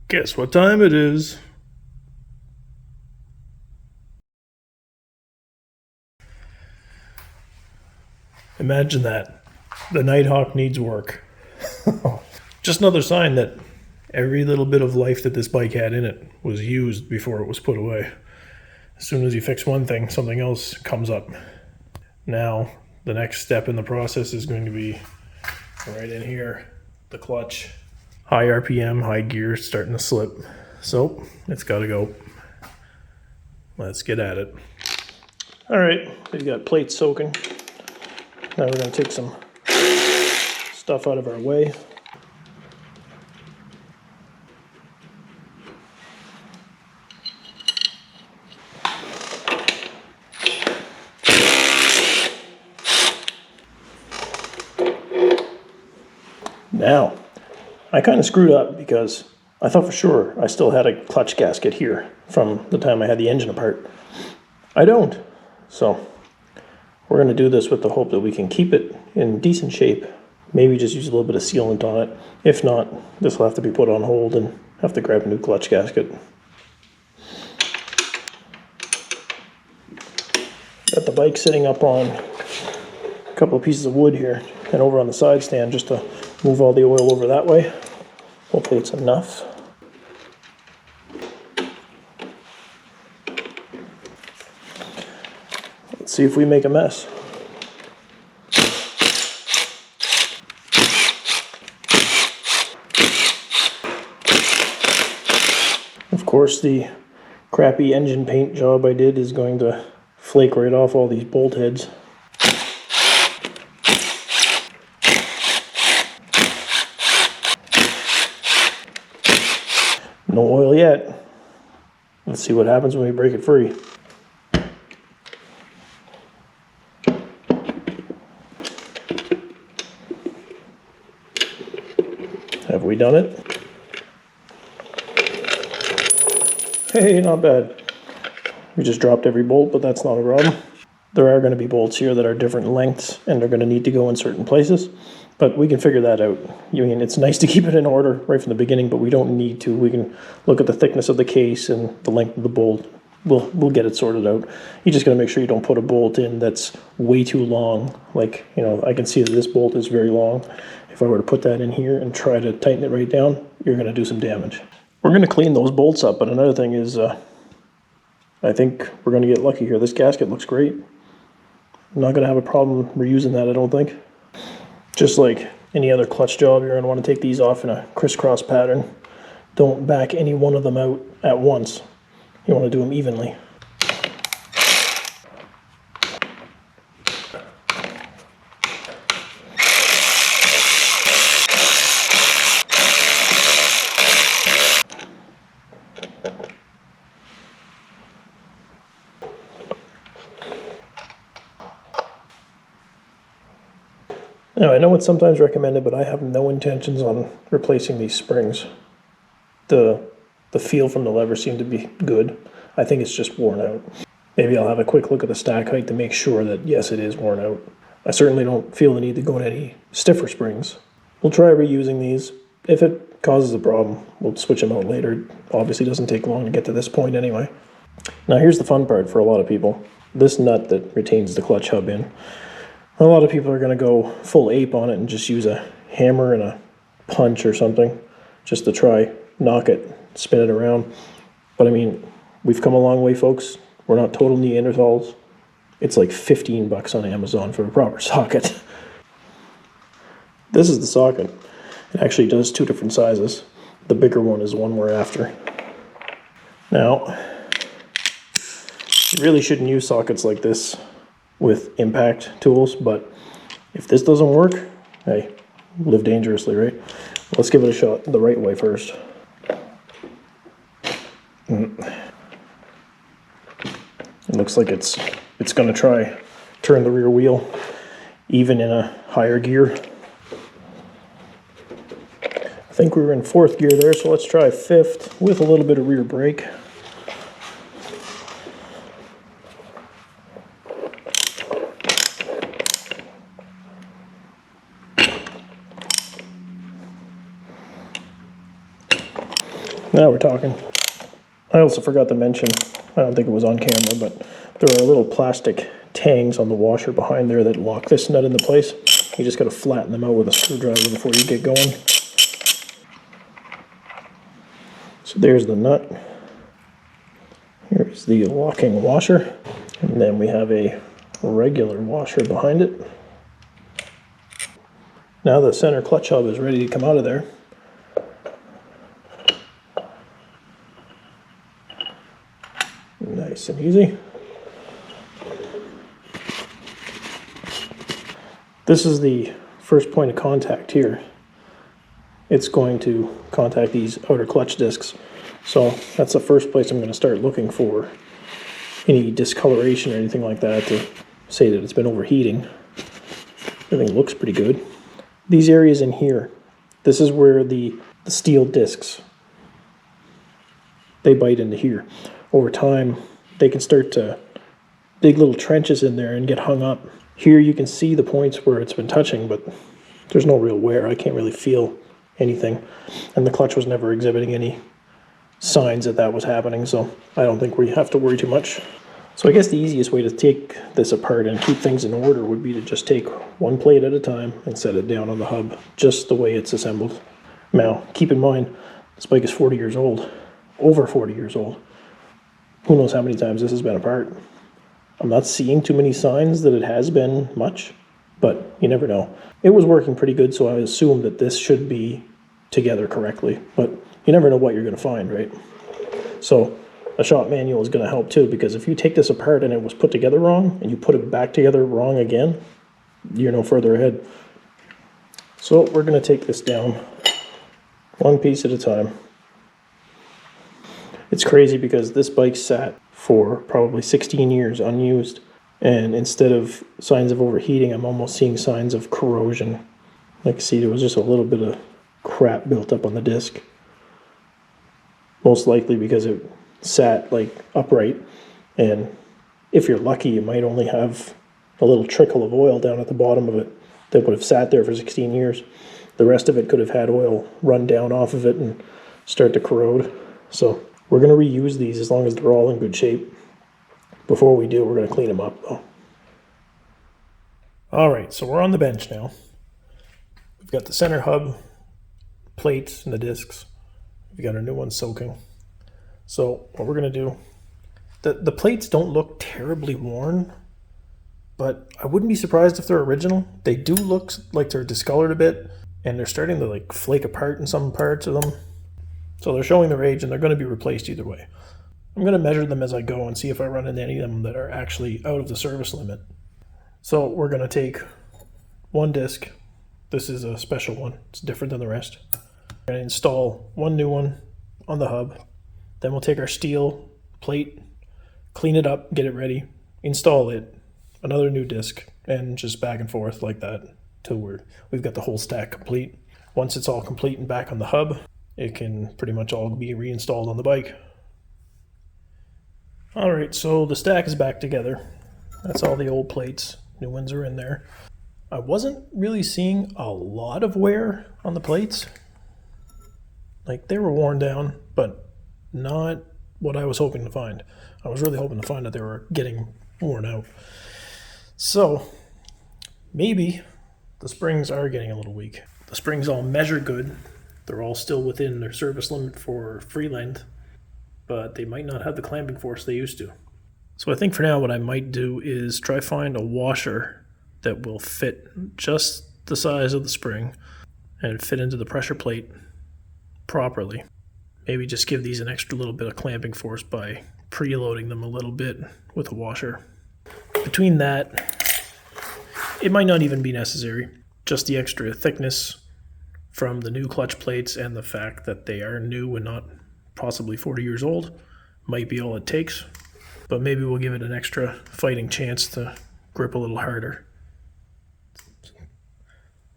Guess what time it is? Imagine that. The Nighthawk needs work. Just another sign that every little bit of life that this bike had in it was used before it was put away. As soon as you fix one thing, something else comes up. Now, the next step in the process is going to be right in here, the clutch. High RPM, high gear, starting to slip. So, it's gotta go. Let's get at it. All right, we've got plates soaking. Now we're gonna take some stuff out of our way. Now, I kind of screwed up because I thought for sure I still had a clutch gasket here from the time I had the engine apart. I don't. So we're going to do this with the hope that we can keep it in decent shape. Maybe just use a little bit of sealant on it. If not, this will have to be put on hold and have to grab a new clutch gasket. Got the bike sitting up on a couple of pieces of wood here and over on the side stand just to move all the oil over that way. Hopefully it's enough. Let's see if we make a mess. Of course, the crappy engine paint job I did is going to flake right off all these bolt heads. No oil yet. Let's see what happens when we break it free. Have we done it? Hey, not bad. We just dropped every bolt, but that's not a problem. There are going to be bolts here that are different lengths, and they're going to need to go in certain places, but we can figure that out. I mean, it's nice to keep it in order right from the beginning, but we don't need to. We can look at the thickness of the case and the length of the bolt. We'll get it sorted out. You just got to make sure you don't put a bolt in that's way too long. Like, you know, I can see that this bolt is very long. If I were to put that in here and try to tighten it right down, you're going to do some damage. We're going to clean those bolts up, but another thing is I think we're going to get lucky here. This gasket looks great. I'm not going to have a problem reusing that, I don't think. Just like any other clutch job, you're going to want to take these off in a crisscross pattern. Don't back any one of them out at once. You want to do them evenly. Now, I know it's sometimes recommended, but I have no intentions on replacing these springs. The feel from the lever seemed to be good. I think it's just worn out. Maybe I'll have a quick look at the stack height to make sure that, yes, it is worn out. I certainly don't feel the need to go in any stiffer springs. We'll try reusing these. If it causes a problem, we'll switch them out later. It obviously doesn't take long to get to this point anyway. Now here's the fun part for a lot of people. This nut that retains the clutch hub in. A lot of people are going to go full ape on it and just use a hammer and a punch or something just to try knock it, spin it around. But I mean, we've come a long way, folks. We're not total Neanderthals. It's like 15 bucks on Amazon for a proper socket. This is the socket. It actually does two different sizes. The bigger one is the one we're after. Now, you really shouldn't use sockets like this with impact tools, but if this doesn't work, hey, live dangerously, right? Let's give it a shot the right way first. It looks like it's going to try turn the rear wheel even in a higher gear. I think we were in 4th gear there, so let's try 5th with a little bit of rear brake. Now we're talking. I also forgot to mention, I don't think it was on camera, but there are little plastic tangs on the washer behind there that lock this nut into place. You just got to flatten them out with a screwdriver before you get going. So there's the nut. Here's the locking washer. And then we have a regular washer behind it. Now the center clutch hub is ready to come out of there. Nice and easy. This is the first point of contact here. It's going to contact these outer clutch discs. So that's the first place I'm going to start looking for any discoloration or anything like that to say that it's been overheating. Everything looks pretty good. These areas in here, this is where the steel discs, they bite into here. Over time, they can start to dig little trenches in there and get hung up. Here you can see the points where it's been touching, but there's no real wear. I can't really feel anything. And the clutch was never exhibiting any signs that that was happening, so I don't think we have to worry too much. So I guess the easiest way to take this apart and keep things in order would be to just take one plate at a time and set it down on the hub, just the way it's assembled. Now, keep in mind, this bike is 40 years old, over 40 years old. Who knows how many times this has been apart. I'm not seeing too many signs that it has been much, but you never know. It was working pretty good, so I assumed that this should be together correctly, but you never know what you're going to find, right? So a shop manual is going to help too, because if you take this apart and it was put together wrong and you put it back together wrong again, you're no further ahead. So we're going to take this down one piece at a time. It's crazy because this bike sat for probably 16 years unused, and instead of signs of overheating, I'm almost seeing signs of corrosion. Like, see, there was just a little bit of crap built up on the disc. Most likely because it sat like upright, and if you're lucky you might only have a little trickle of oil down at the bottom of it that would have sat there for 16 years. The rest of it could have had oil run down off of it and start to corrode. So we're going to reuse these as long as they're all in good shape. Before we do, we're going to clean them up though. Alright, so we're on the bench now. We've got the center hub, plates, and the discs. We got our new one soaking. So what we're going to do, the plates don't look terribly worn, but I wouldn't be surprised if they're original. They do look like they're discolored a bit, and they're starting to like flake apart in some parts of them. So they're showing their age, and they're going to be replaced either way. I'm going to measure them as I go and see if I run into any of them that are actually out of the service limit. So we're going to take one disc. This is a special one. It's different than the rest. We're going to install one new one on the hub. Then we'll take our steel plate, clean it up, get it ready, install it, another new disc, and just back and forth like that till we've got the whole stack complete. Once it's all complete and back on the hub, it can pretty much all be reinstalled on the bike. Alright, so the stack is back together. That's all the old plates. New ones are in there. I wasn't really seeing a lot of wear on the plates. Like, they were worn down, but not what I was hoping to find. I was really hoping to find that they were getting worn out. So maybe the springs are getting a little weak. The springs all measure good. They're all still within their service limit for free length, but they might not have the clamping force they used to. So I think for now what I might do is try find a washer that will fit just the size of the spring and fit into the pressure plate properly. Maybe just give these an extra little bit of clamping force by preloading them a little bit with a washer. Between that, it might not even be necessary. Just the extra thickness from the new clutch plates and the fact that they are new and not possibly 40 years old might be all it takes. But maybe we'll give it an extra fighting chance to grip a little harder.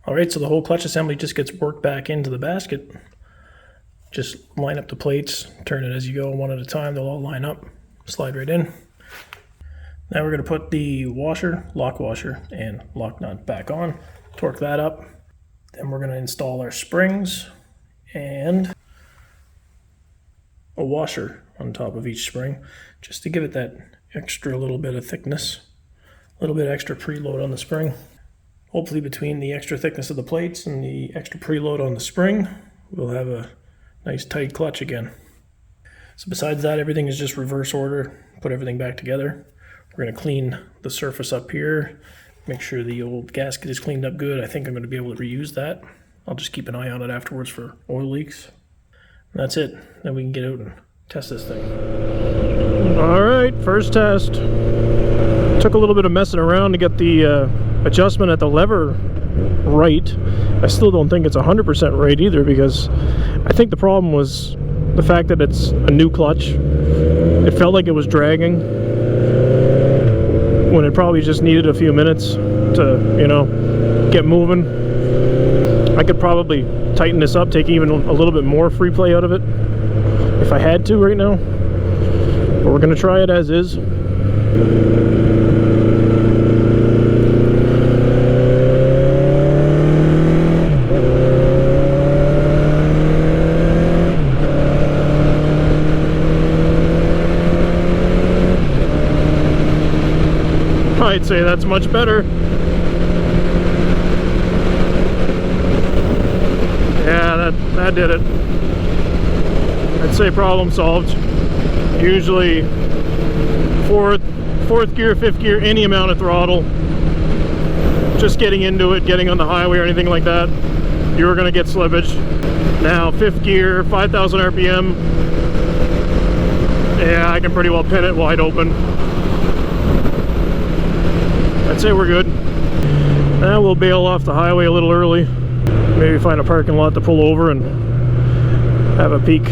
Alright, so the whole clutch assembly just gets worked back into the basket. Just line up the plates, turn it as you go one at a time, they'll all line up, slide right in. Now we're going to put the washer, lock washer, and lock nut back on, torque that up. Then we're going to install our springs and a washer on top of each spring, just to give it that extra little bit of thickness, a little bit extra preload on the spring. Hopefully between the extra thickness of the plates and the extra preload on the spring, we'll have a nice tight clutch again. So besides that, everything is just reverse order. Put everything back together. We're going to clean the surface up here, make sure the old gasket is cleaned up good. I think I'm going to be able to reuse that. I'll just keep an eye on it afterwards for oil leaks. And that's it. Then we can get out and test this thing. All right, first test. Took a little bit of messing around to get the adjustment at the lever right. I still don't think it's 100% right either, because I think the problem was the fact that it's a new clutch. It felt like it was dragging when it probably just needed a few minutes to, you know, get moving. I could probably tighten this up, take even a little bit more free play out of it if I had to right now. But we're gonna try it as is. I'd say that's much better. Yeah, that did it. I'd say problem solved. Usually fourth gear, fifth gear, any amount of throttle, just getting into it, getting on the highway or anything like that, you were gonna get slippage. Now fifth gear, 5,000 RPM, yeah, I can pretty well pin it wide open. I'd say we're good. Now we'll bail off the highway a little early. Maybe find a parking lot to pull over and have a peek.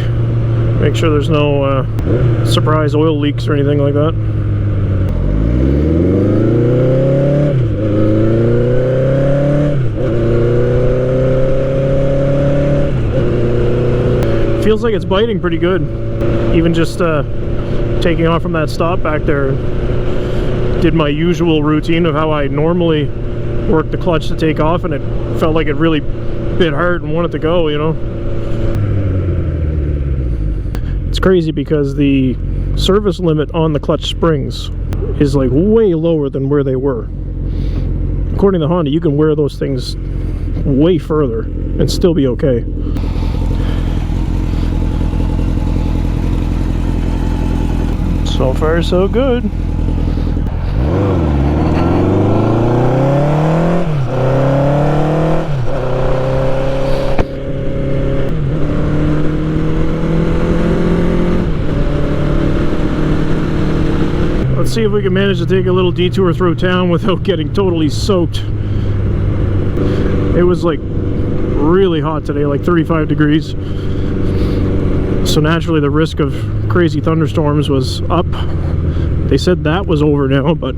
Make sure there's no surprise oil leaks or anything like that. Feels like it's biting pretty good. Even just taking off from that stop back there. Did my usual routine of how I normally work the clutch to take off, and it felt like it really bit hard and wanted to go, you know. It's crazy because the service limit on the clutch springs is like way lower than where they were. According to Honda, you can wear those things way further and still be okay. So far so good. Let's see if we can manage to take a little detour through town without getting totally soaked. It was like really hot today, like 35 degrees. So naturally the risk of crazy thunderstorms was up. They said that was over now, but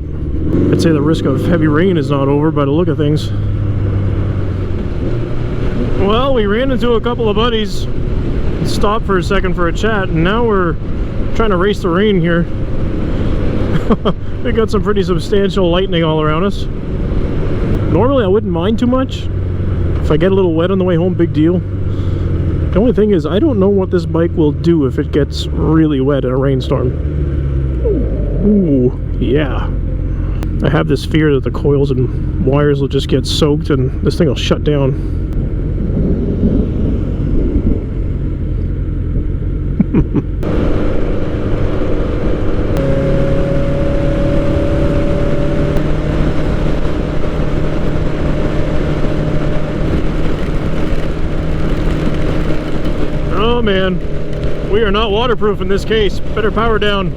I'd say the risk of heavy rain is not over by the look of things. Well, we ran into a couple of buddies, stopped for a second for a chat, and now we're trying to race the rain here. We got some pretty substantial lightning all around us. Normally I wouldn't mind too much. If I get a little wet on the way home, big deal. The only thing is, I don't know what this bike will do if it gets really wet in a rainstorm. Ooh, yeah. I have this fear that the coils and wires will just get soaked and this thing will shut down. Oh man, we are not waterproof in this case. Better power down.